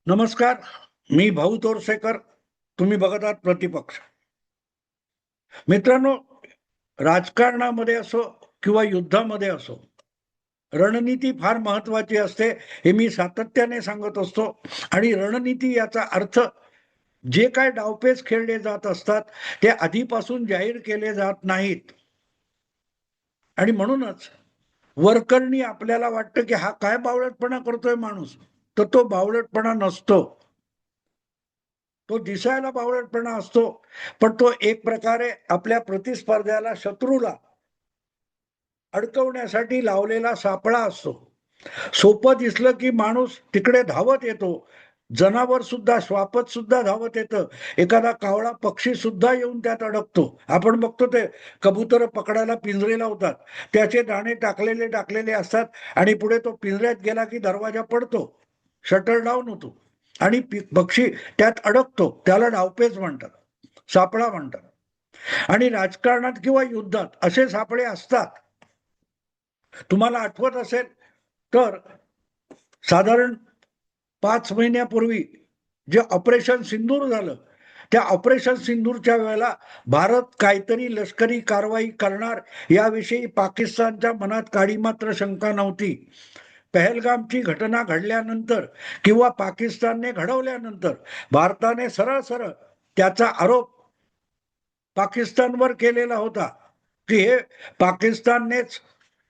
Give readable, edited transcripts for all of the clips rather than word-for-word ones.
नमस्कार. मी भाऊ तोरसेकर. तुम्ही बघत आहात प्रतिपक्ष. मित्रांनो, राजकारणामध्ये असो किंवा युद्धामध्ये असो, रणनीती फार महत्वाची असते हे मी सातत्याने सांगत असतो. आणि रणनीती याचा अर्थ जे काय डावपेच खेळले जात असतात ते आधीपासून जाहीर केले जात नाहीत. आणि म्हणूनच वरकरणी आपल्याला वाटतं की हा काय बावळटपणा करतोय माणूस, तर तो बावळटपणा नसतो. तो दिसायला बावळटपणा असतो, पण तो एक प्रकारे आपल्या प्रतिस्पर्ध्याला, शत्रूला अडकवण्यासाठी लावलेला सापळा असतो. सोपं दिसलं की माणूस तिकडे धावत येतो. जनावर सुद्धा, श्वापद सुद्धा धावत येतं. एखादा कावळा पक्षी सुद्धा येऊन त्यात अडकतो. आपण बघतो ते कबूतर पकडायला पिंजरे लावतात. त्याचे दाणे टाकलेले टाकलेले असतात आणि पुढे तो पिंजऱ्यात गेला की दरवाजा पडतो, शटर डाऊन होतो आणि पक्षी त्यात अडकतो. त्याला डावपेच म्हणतात, सापळा म्हणतात. आणि राजकारणात किंवा युद्धात असे सापळे असतात. तुम्हाला आठवत असेल तर साधारण 5 महिन्यापूर्वी जे ऑपरेशन सिंदूर झालं, त्या ऑपरेशन सिंदूरच्या वेळेला भारत काहीतरी लष्करी कारवाई करणार याविषयी पाकिस्तानच्या मनात काडी मात्र शंका नव्हती. पहलगामची घटना घडल्यानंतर किंवा पाकिस्तानने घडवल्यानंतर भारताने सरळ सरळ त्याचा आरोप पाकिस्तानवर केलेला होता की हे पाकिस्ताननेच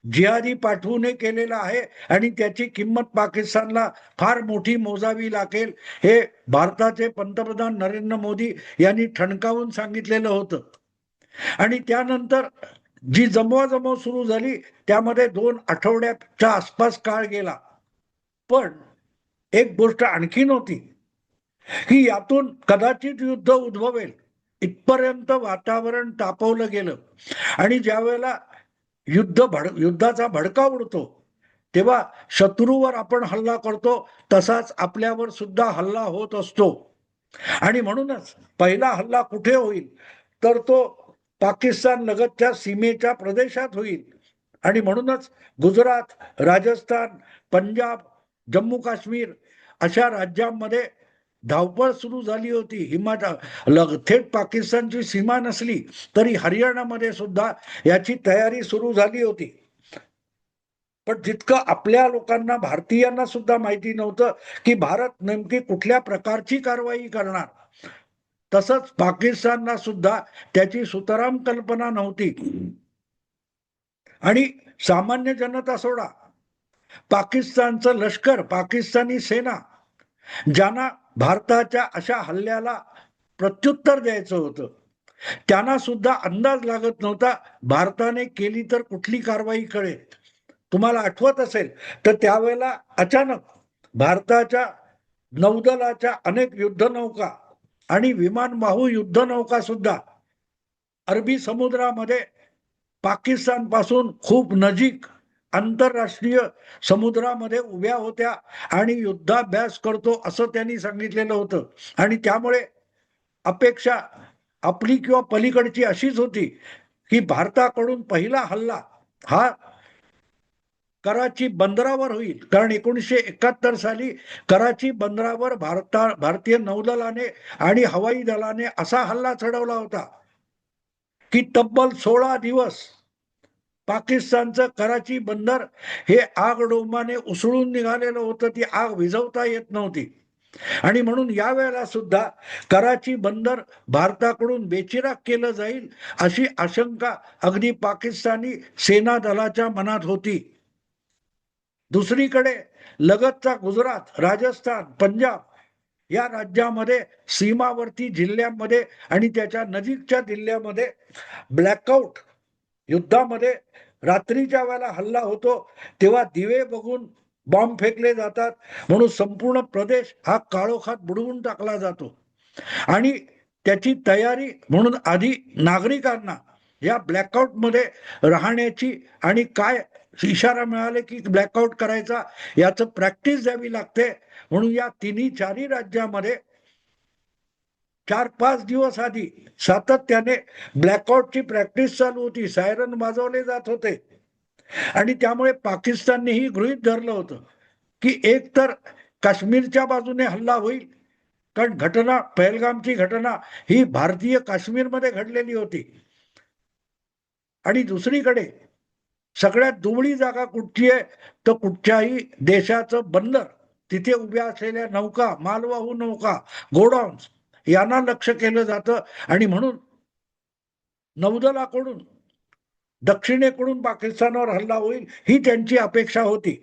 जिहादी पाठवून केलेला आहे आणि त्याची किंमत पाकिस्तानला फार मोठी मोजावी लागेल, हे भारताचे पंतप्रधान नरेंद्र मोदी यांनी ठणकावून सांगितलेलं होतं. आणि त्यानंतर जी जमवाजमव सुरू झाली त्यामध्ये 2 आठवड्याच्या आसपास काळ गेला. पण एक गोष्ट आणखी नव्हती की यातून कदाचित युद्ध उद्भवेल इथपर्यंत वातावरण तापवलं गेलं. आणि ज्या वेळेला युद्धाचा भडका उडतो तेव्हा शत्रूवर आपण हल्ला करतो, तसाच आपल्यावर सुद्धा हल्ला होत असतो. आणि म्हणूनच पहिला हल्ला कुठे होईल तर तो पाकिस्तान लगतच्या सीमेच्या प्रदेशात होईल. आणि म्हणूनच गुजरात, राजस्थान, पंजाब, जम्मू काश्मीर अशा राज्यांमध्ये धावपळ सुरू झाली होती. थेट पाकिस्तानची सीमा नसली तरी हरियाणामध्ये सुद्धा याची तयारी सुरू झाली होती. पण जितकं आपल्या लोकांना, भारतीयांना सुद्धा माहिती नव्हतं की भारत नेमकी कुठल्या प्रकारची कारवाई करणार, तसंच पाकिस्तानला सुद्धा त्याची सुतराम कल्पना नव्हती. आणि सामान्य जनता सोडा, पाकिस्तानचं लष्कर, पाकिस्तानी सेना, ज्यांना भारताच्या अशा हल्ल्याला प्रत्युत्तर द्यायचं होतं, त्यांना सुद्धा अंदाज लागत नव्हता भारताने केली तर कुठली कारवाई कळेल. तुम्हाला आठवत असेल तर त्यावेळेला अचानक भारताच्या नौदलाच्या अनेक युद्धनौका आणि विमानवाहू युद्धनौका सुद्धा अरबी समुद्रामध्ये पाकिस्तान पासून खूप नजीक आंतरराष्ट्रीय समुद्रामध्ये उभ्या होत्या आणि युद्धाभ्यास करतो असं त्यांनी सांगितलेलं होतं. आणि त्यामुळे अपेक्षा आपली किंवा पलीकडची अशीच होती की भारताकडून पहिला हल्ला हा कराची बंदरावर होईल. कारण 1971 साली कराची बंदरावर भारतीय नौदलाने आणि हवाई दलाने असा हल्ला चढवला होता की तब्बल 16 दिवस पाकिस्तानचं कराची बंदर हे आगडोंबाने उसळून निघालेलं होतं. ती आग विझवता येत नव्हती. आणि म्हणून या वेळेला सुद्धा कराची बंदर भारताकडून बेचिराख केलं जाईल अशी आशंका अगदी पाकिस्तानी सेना दलाच्या मनात होती. दुसरीकडे लगतचा गुजरात, राजस्थान, पंजाब या राज्यामध्ये, सीमावर्ती जिल्ह्यांमध्ये आणि त्याच्या नजीकच्या जिल्ह्यामध्ये ब्लॅकआउट युद्धामध्ये रात्रीच्या वेळेला हल्ला होतो तेव्हा दिवे बघून बॉम्ब फेकले जातात, म्हणून संपूर्ण प्रदेश हा काळोखात बुडवून टाकला जातो. आणि त्याची तयारी म्हणून आधी नागरिकांना या ब्लॅकआउट मध्ये राहण्याची आणि काय इशारा मिळाले की ब्लॅकआउट करायचा याचं प्रॅक्टिस द्यावी लागते. म्हणून या तिन्ही चारही राज्यामध्ये 4-5 दिवस आधी सातत्याने ब्लॅकआउटची प्रॅक्टिस चालू होती. सायरन वाजवले जात होते. आणि त्यामुळे पाकिस्ताननेही गृहीत धरलं होतं की एक तर काश्मीरच्या बाजूने हल्ला होईल, कारण घटना, पहलगामची घटना ही भारतीय काश्मीरमध्ये घडलेली होती. आणि दुसरीकडे सगळ्यात दुबळी जागा कुठची आहे, तर कुठच्याही देशाचं बंदर, तिथे उभ्या असलेल्या नौका, मालवाहू नौका, गोडाऊन्स यांना लक्ष केलं जातं. आणि म्हणून नौदलाकडून दक्षिणेकडून पाकिस्तानवर हल्ला होईल ही त्यांची अपेक्षा होती.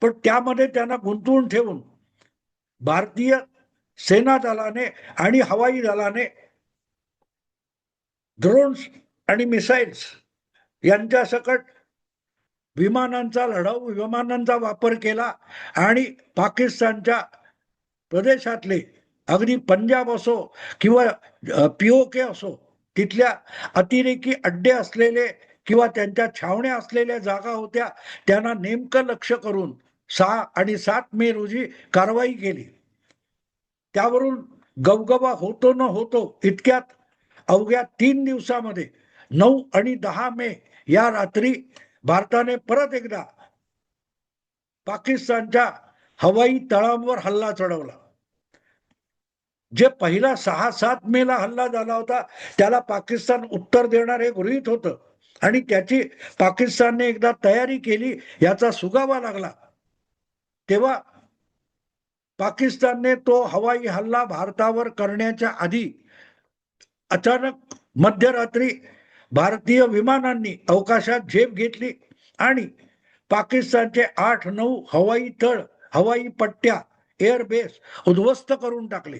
पण त्यामध्ये त्यांना गुंतवून ठेवून भारतीय सेना दलाने आणि हवाई दलाने ड्रोन्स आणि मिसाईल्स यांच्या सकट विमानांचा, लढाऊ विमानांचा वापर केला आणि पाकिस्तानच्या प्रदेशातले, अगदी पंजाब असो किंवा पीओके असो, तिथल्या अतिरेकी अड्डे असलेले किंवा त्यांच्या छावण्या असलेल्या जागा होत्या, त्यांना नेमकं लक्ष करून 6 आणि 7 मे रोजी कारवाई केली. त्यावरून गवगवा होतो न होतो इतक्यात अवघ्या 3 दिवसामध्ये 9 आणि 10 मे या रात्री भारताने परत एकदा पाकिस्तानच्या हवाई तळांवर हल्ला चढवला. जे पहिला 6-7 मेला हल्ला झाला होता त्याला पाकिस्तान उत्तर देणार हे गृहीत होतं आणि त्याची पाकिस्तानने एकदा तयारी केली याचा सुगावा लागला. तेव्हा पाकिस्तानने तो हवाई हल्ला भारतावर करण्याच्या आधी अचानक मध्यरात्री भारतीय विमानांनी अवकाशात झेप घेतली आणि पाकिस्तानचे 8-9 हवाई तळ, हवाई पट्ट्या, एअरबेस उद्ध्वस्त करून टाकले.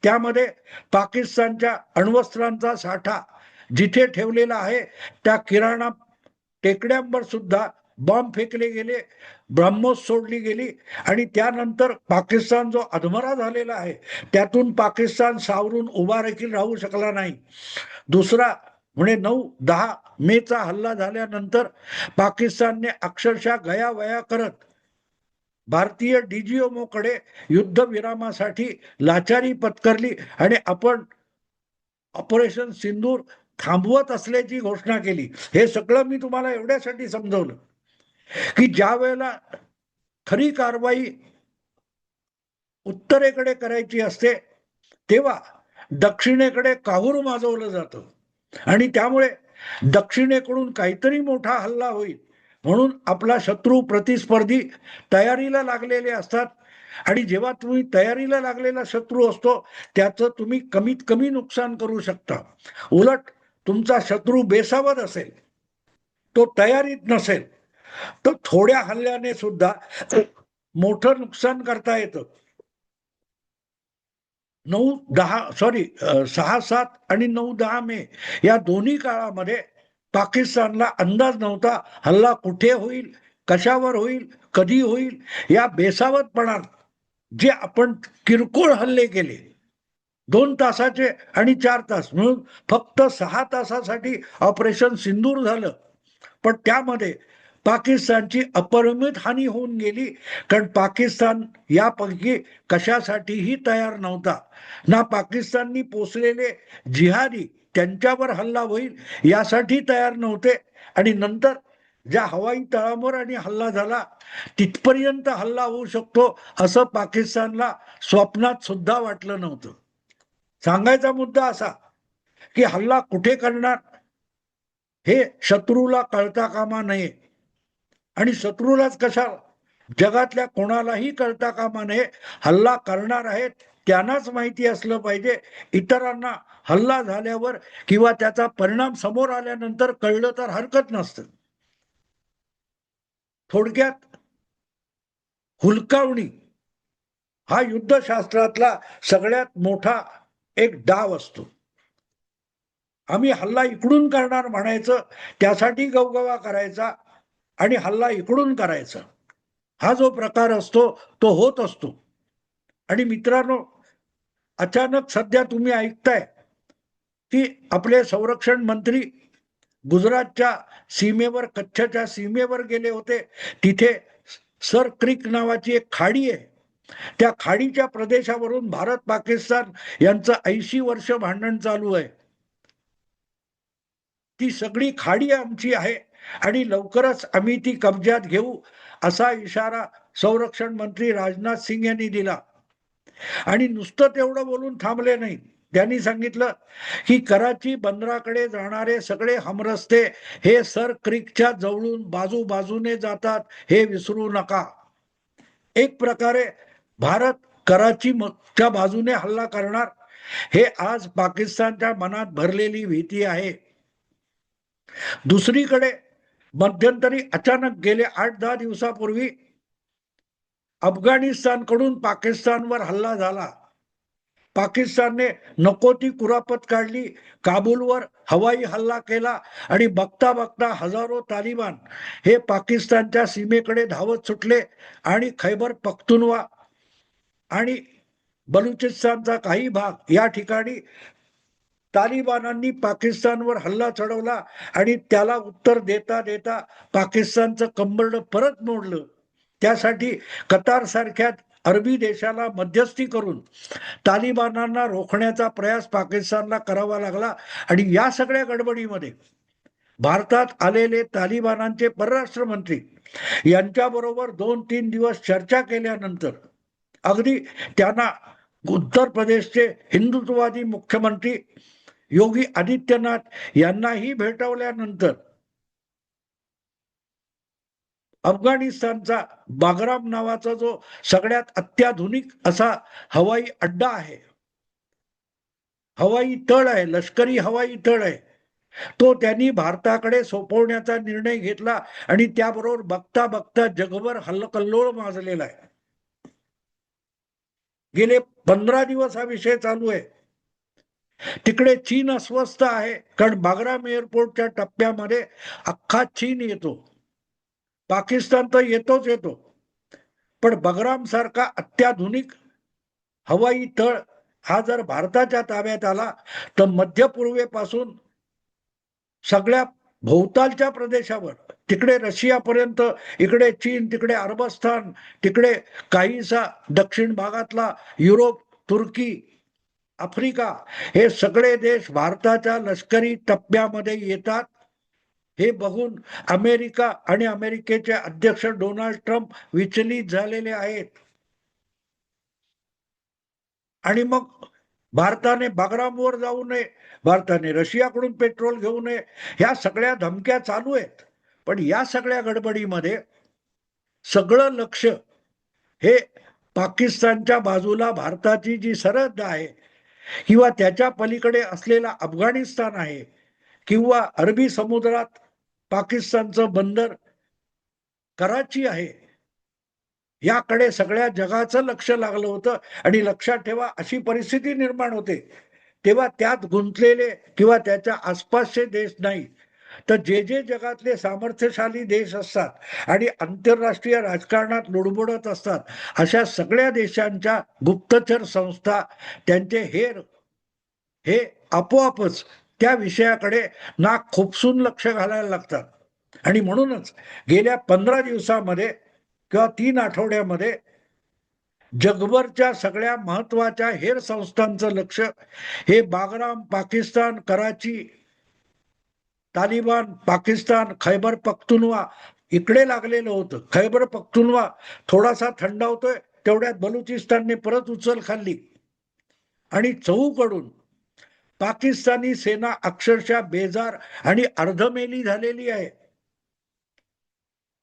त्यामध्ये पाकिस्तानच्या अण्वस्त्रांचा साठा जिथे ठेवलेला आहे त्या किराणा टेकड्यांवर सुद्धा बॉम्ब फेकले गेले, ब्रह्मोस सोडली गेली आणि त्यानंतर पाकिस्तान जो अधमरा झालेला आहे त्यातून पाकिस्तान सावरून उभा देखील राहू शकला नाही. दुसरा म्हणजे 9-10 मेचा हल्ला झाल्यानंतर पाकिस्तानने अक्षरशः गयावया करत भारतीय डीजीएमओ कडे युद्धविरामासाठी लाचारी पत्करली आणि आपण ऑपरेशन सिंदूर थांबवत असल्याची घोषणा केली. हे सगळं मी तुम्हाला एवढ्यासाठी समजवलं की ज्या वेळेला खरी कारवाई उत्तरेकडे करायची असते तेव्हा दक्षिणेकडे काहूर माजवलं जातं आणि त्यामुळे दक्षिणेकडून काहीतरी मोठा हल्ला होईल म्हणून आपला शत्रू, प्रतिस्पर्धी तयारीला लागलेले असतात. आणि जेव्हा तुम्ही तयारीला लागलेला शत्रू असतो त्याचं तुम्ही कमीत कमी नुकसान करू शकता. उलट तुमचा शत्रू बेसावध असेल, तो तयारीत नसेल, तर थोड्या हल्ल्याने सुद्धा मोठं नुकसान करता येतं. 6-7 आणि 9-10 मे या दोन्ही काळामध्ये पाकिस्तानला अंदाज नव्हता हल्ला कुठे होईल, कशावर होईल, कधी होईल. या बेसावधपणात जे आपण किरकोळ हल्ले केले 2 तासाचे आणि 4 तास म्हणून फक्त 6 तासासाठी ऑपरेशन सिंदूर झालं, पण त्यामध्ये पाकिस्तानची अपरिमित हानी होऊन गेली. कारण पाकिस्तान यापैकी कशासाठीही तयार नव्हता. ना पाकिस्ताननी पोचलेले जिहादी त्यांच्यावर हल्ला होईल यासाठी तयार नव्हते आणि नंतर ज्या हवाई तळांवर आणि हल्ला झाला तिथपर्यंत हल्ला होऊ शकतो असं पाकिस्तानला स्वप्नात सुद्धा वाटलं नव्हतं. सांगायचा मुद्दा असा की हल्ला कुठे करणार हे शत्रूला कळता कामा नये आणि शत्रूलाच कशा, जगातल्या कोणालाही कळता कामा नये. हल्ला करणार आहेत त्यांनाच माहिती असलं पाहिजे. इतरांना हल्ला झाल्यावर किंवा त्याचा परिणाम समोर आल्यानंतर कळलं तर हरकत नसतं. थोडक्यात हुलकावणी हा युद्धशास्त्रातला सगळ्यात मोठा एक डाव असतो. आम्ही हल्ला इकडून करणार म्हणायचं, त्यासाठी गवगवा करायचा आणि हल्ला इकडून करायचा. हा जो प्रकार असतो तो होत असतो. आणि मित्रांनो, अचानक सध्या तुम्ही ऐकताय की आपले संरक्षण मंत्री गुजरातच्या सीमेवर, कच्छच्या सीमेवर गेले होते. तिथे सर क्रिक नावाची एक खाडी आहे. त्या खाडीच्या प्रदेशावरून भारत पाकिस्तान यांचं 80 वर्ष भांडण चालू आहे. ती सगळी खाडी आमची आहे आणि लवकरच आम्ही ती कब्जात घेऊ असा इशारा संरक्षण मंत्री राजनाथ सिंग यांनी दिला. आणि नुसतं तेवढं बोलून थांबले नाही, त्यांनी सांगितलं की कराची बंदराकडे जाणारे सगळे हमरस्ते हे सर क्रीकच्या जवळून बाजूने जातात, हे विसरू नका. एक प्रकारे भारत कराचीच्या बाजूने हल्ला करणार हे आज पाकिस्तानच्या मनात भरलेली भीती आहे. दुसरीकडे मध्यंतरी अचानक गेले 8-10 दिवसापूर्वी अफगाणिस्तानकडून पाकिस्तानवर हल्ला झाला. पाकिस्तानने नको ती कुरापत काढली, काबूलवर हवाई हल्ला केला आणि बघता बघता हजारो तालिबान हे पाकिस्तानच्या सीमेकडे धावत सुटले आणि खैबर पख्तूनवा आणि बलुचिस्तानचा काही भाग या ठिकाणी तालिबानांनी पाकिस्तानवर हल्ला चढवला आणि त्याला उत्तर देता देता पाकिस्तानचं कंबरड परत मोडलं. त्यासाठी कतार सारख्या अरबी देशाला मध्यस्थी करून तालिबानांना रोखण्याचा प्रयास पाकिस्तानला करावा लागला. आणि या सगळ्या गडबडीमध्ये भारतात आलेले तालिबानांचे परराष्ट्र मंत्री यांच्याबरोबर 2-3 दिवस चर्चा केल्यानंतर अगदी त्यांना उत्तर प्रदेशचे हिंदुत्ववादी मुख्यमंत्री योगी आदित्यनाथ यांनाही भेटवल्यानंतर अफगाणिस्तानचा बागराम नावाचा जो सगळ्यात अत्याधुनिक असा हवाई अड्डा आहे, हवाई तळ आहे, लष्करी हवाई तळ आहे, तो त्यांनी भारताकडे सोपवण्याचा निर्णय घेतला. आणि त्याबरोबर बघता बघता जगभर हल्लकल्लोळ माजलेला आहे. गेले 15 दिवस हा विषय चालू आहे. तिकडे चीन अस्वस्थ आहे, कारण बागराम एअरपोर्टच्या टप्प्यामध्ये अख्खा चीन येतो. पाकिस्तान तर येतोच येतो, पण बगराम सारखा अत्याधुनिक हवाई तळ हा जर भारताच्या ताब्यात आला तर मध्य पूर्वेपासून सगळ्या भोवतालच्या प्रदेशावर, तिकडे रशियापर्यंत, इकडे चीन, तिकडे अरबस्तान, तिकडे काहीसा दक्षिण भागातला युरोप, तुर्की, आफ्रिका, हे सगळे देश भारताच्या लष्करी टप्प्यामध्ये येतात. हे बघून अमेरिका आणि अमेरिकेचे अध्यक्ष डोनाल्ड ट्रम्प विचलित झालेले आहेत. आणि मग भारताने बागरामवर जाऊ नये, भारताने रशियाकडून पेट्रोल घेऊ नये, ह्या सगळ्या धमक्या चालू आहेत. पण या सगळ्या गडबडीमध्ये सगळं लक्ष हे पाकिस्तानच्या बाजूला भारताची जी सरहद्द आहे किंवा त्याच्या पलीकडे असलेला अफगाणिस्तान आहे किंवा अरबी समुद्रात पाकिस्तानचं बंदर कराची आहे, याकडे सगळ्या जगाचं लक्ष लागलं होतं. आणि लक्षात ठेवा, अशी परिस्थिती निर्माण होते तेव्हा त्यात गुंतलेले किंवा त्याच्या आसपासचे देश नाही, तर जे जे जगातले सामर्थ्यशाली देश असतात आणि आंतरराष्ट्रीय राजकारणात लुडबुडत असतात, अशा सगळ्या देशांच्या गुप्तचर संस्था, त्यांचे हे आपोआपच त्या विषयाकडे नाक खुपसून लक्ष घालायला लागतात. आणि म्हणूनच गेल्या 15 दिवसामध्ये किंवा 3 आठवड्यामध्ये जगभरच्या सगळ्या महत्वाच्या हेर संस्थांचं लक्ष हे बागराम, पाकिस्तान, कराची, तालिबान, पाकिस्तान, खैबर पख्तूनवा इकडे लागलेलं होतं. खैबर पख्तूनवा थोडासा थंडावतोय, तेवढ्यात बलुचिस्तानने परत उचल खाल्ली आणि चहूकडून पाकिस्तानी सेना अक्षरशः बेजार आणि अर्धमेली झालेली आहे.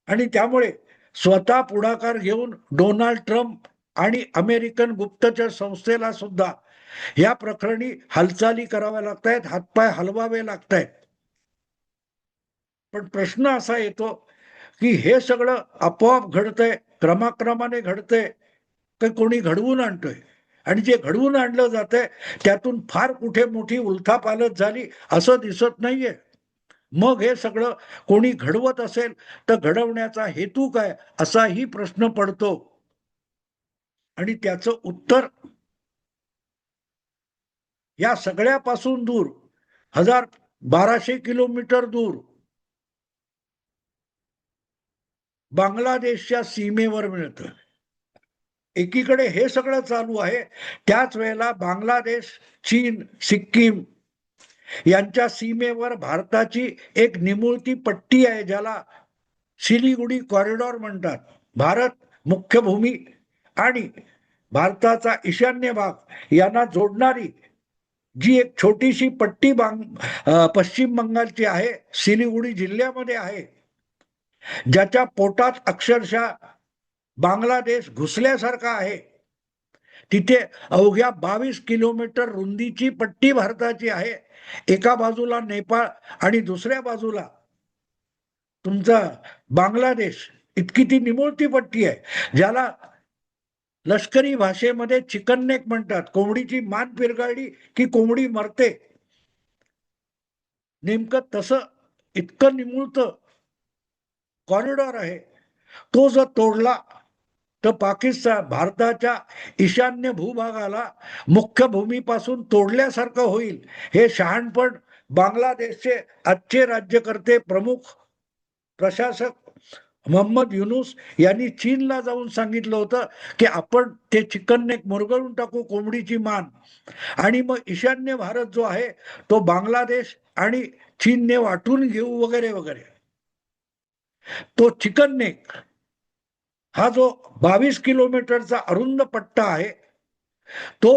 आणि त्यामुळे स्वतः पुढाकार घेऊन डोनाल्ड ट्रम्प आणि अमेरिकन गुप्तचर संस्थेला सुद्धा या प्रकरणी हालचाली कराव्या लागतायत, हातपाय हलवावे लागतायत. पण प्रश्न असा येतो की हे सगळं आपोआप घडतंय, क्रमाक्रमाने घडतंय, की कोणी घडवून आणतोय? आणि जे घडवून आणलं जातंय त्यातून फार कुठे मोठी उलथापालथ झाली असं दिसत नाहीये. मग हे सगळं कोणी घडवत असेल तर घडवण्याचा हेतू काय, असाही प्रश्न पडतो. आणि त्याचं उत्तर या सगळ्यापासून दूर 1200 किलोमीटर दूर बांगलादेशच्या सीमेवर मिळतं. एकीकडे हे सगळं चालू आहे, त्याच वेळेला बांगलादेश, चीन, सिक्कीम यांच्या सीमेवर भारताची एक निमुळती पट्टी आहे, ज्याला सिलिगुडी कॉरिडॉर म्हणतात. भारत मुख्य भूमी आणि भारताचा ईशान्य भाग यांना जोडणारी जी एक छोटीशी पट्टी पश्चिम बंगालची आहे, सिलिगुडी जिल्ह्यामध्ये आहे, ज्याच्या पोटात अक्षरशः बांगलादेश घुसल्यासारखा आहे. तिथे अवघ्या 22 किलोमीटर रुंदीची पट्टी भारताची आहे. एका बाजूला नेपाळ आणि दुसऱ्या बाजूला तुमचा बांगलादेश. इतकी ती निमुळती पट्टी आहे, ज्याला लष्करी भाषेमध्ये चिकन नेक म्हणतात. कोंबडीची मान पिरगाळली की कोंबडी मरते, नेमकं तसं इतकं निमुळतं कॉरिडॉर आहे. तो जर तोडला तर पाकिस्तान भारताच्या ईशान्य भूभागाला मुख्य भूमीपासून तोडल्यासारखं होईल. हे शहाणपण बांगलादेशचे आजचे राज्यकर्ते, प्रमुख प्रशासक मोहम्मद युनूस यांनी चीनला जाऊन सांगितलं होतं की आपण ते चिकन नेक मुरगळून टाकू, कोंबडीची मान, आणि मग ईशान्य भारत जो आहे तो बांगलादेश आणि चीनने वाटून घेऊ वगैरे वगैरे. तो चिकन नेक हा जो 22 किलोमीटरचा अरुंद पट्टा आहे तो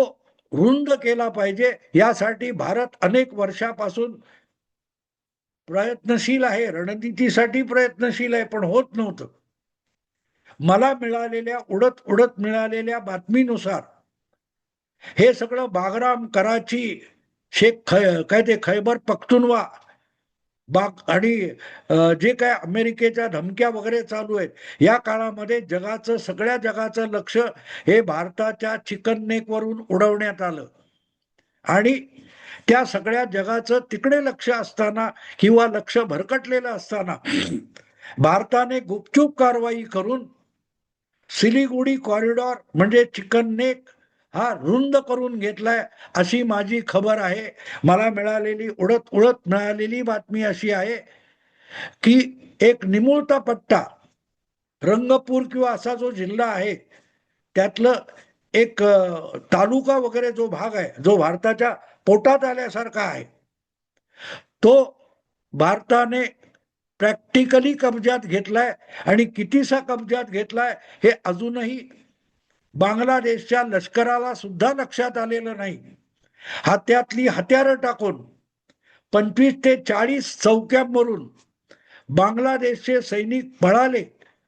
रुंद केला पाहिजे. यासाठी भारत अनेक वर्षापासून प्रयत्नशील आहे, रणनीतीसाठी प्रयत्नशील आहे, पण होत नव्हतं. मला मिळालेल्या उडत उडत मिळालेल्या बातमीनुसार हे सगळं बागराम, कराची, काय ते खैबर पख्तुनवा आणि जे काय अमेरिकेच्या धमक्या वगैरे चालू आहेत, या काळामध्ये सगळ्या जगाचं लक्ष हे भारताच्या चिकन नेक वरून उडवण्यात आलं. आणि त्या सगळ्या जगाचं तिकडे लक्ष असताना किंवा लक्ष भरकटलेलं असताना भारताने गुपचूप कारवाई करून सिलिगुडी कॉरिडॉर म्हणजे चिकन नेक हा रुंद करून घेतलाय, अशी माझी खबर आहे. मला मिळालेली उडत उडत मिळालेली बातमी अशी आहे की एक निमुळता पट्टा रंगपूर किंवा असा जो जिल्हा आहे त्यातलं एक तालुका वगैरे जो भाग आहे, जो भारताच्या पोटात आल्यासारखा आहे, तो भारताने प्रॅक्टिकली कब्जात घेतलाय. आणि कितीसा कब्जात घेतलाय हे अजूनही बांगलादेशच्या लष्कराला सुद्धा लक्षात आलेलं नाही. हात्यातली हत्यारं टाकून 25 ते 40 चौक्यांवरून बांगलादेशचे सैनिक पळाले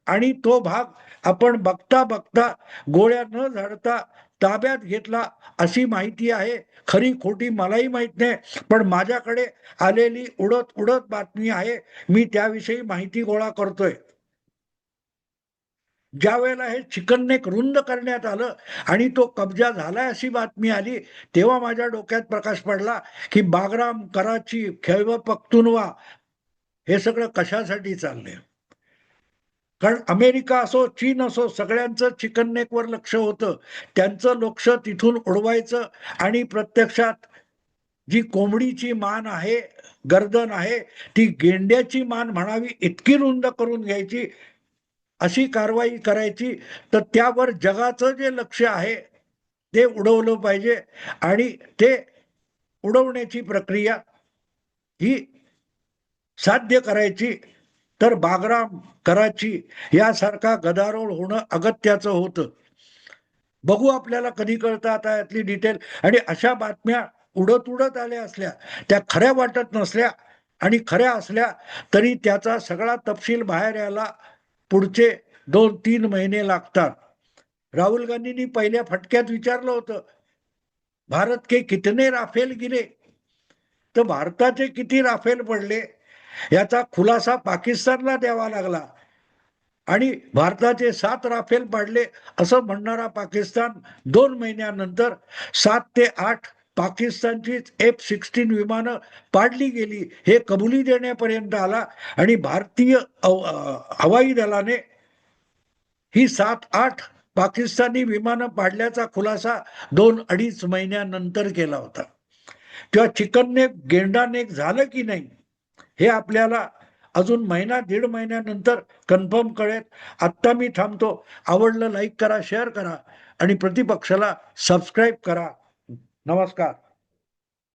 आणि तो भाग आपण बघता बघता गोळ्या न झाडता ताब्यात घेतला, अशी माहिती आहे. खरी खोटी मलाही माहित नाही, पण माझ्याकडे आलेली उडत उडत बातमी आहे, मी त्याविषयी माहिती गोळा करतोय. ज्या वेळेला हे चिकन नेक रुंद करण्यात आलं आणि तो कब्जा झालाय अशी बातमी आली, तेव्हा माझ्या डोक्यात प्रकाश पडला की बागराम, कराची, खैबर पख्तुनवा हे सगळं कशासाठी चाललंय. कारण अमेरिका असो, चीन असो, सगळ्यांचं चिकन नेकवर लक्ष होतं. त्यांचं लक्ष तिथून उडवायचं आणि प्रत्यक्षात जी कोंबडीची मान आहे, गर्दन आहे, ती गेंड्याची मान म्हणावी इतकी रुंद करून घ्यायची, अशी कारवाई करायची. तर त्यावर जगाचं जे लक्ष आहे ते उडवलं पाहिजे. आणि ते उडवण्याची प्रक्रिया ही साध्य करायची तर बागराम, कराची यासारखा गदारोळ होणं अगत्याचं होतं. बघू आपल्याला कधी कळतं आता यातली डिटेल. आणि अशा बातम्या उडत उडत आल्या असल्या, त्या खऱ्या वाटत नसल्या आणि खऱ्या असल्या तरी त्याचा सगळा तपशील बाहेर यायला पुढचे 2-3 महिने लागतात. राहुल गांधींनी पहिल्या फटक्यात विचारलं होतं, भारत के कितने राफेल गिरे, तर भारताचे किती राफेल पडले याचा खुलासा पाकिस्तानला द्यावा लागला. आणि भारताचे 7 राफेल पाडले असं म्हणणारा पाकिस्तान 2 महिन्यानंतर 7 ते 8 पाकिस्तानची F-16 विमानं पाडली गेली हे कबुली देण्यापर्यंत आला. आणि भारतीय हवाई दलाने ही 7-8 पाकिस्तानी विमानं पाडल्याचा खुलासा 2-2.5 महिन्यानंतर केला होता. तेव्हा चिकन नेक, गेंडा नेक झालं की नाही हे आपल्याला अजून 1-1.5 महिन्यानंतर कन्फर्म कळेल. आत्ता मी थांबतो. आवडलं लाईक करा, शेअर करा आणि प्रतिपक्षाला सबस्क्राईब करा. नमस्कार.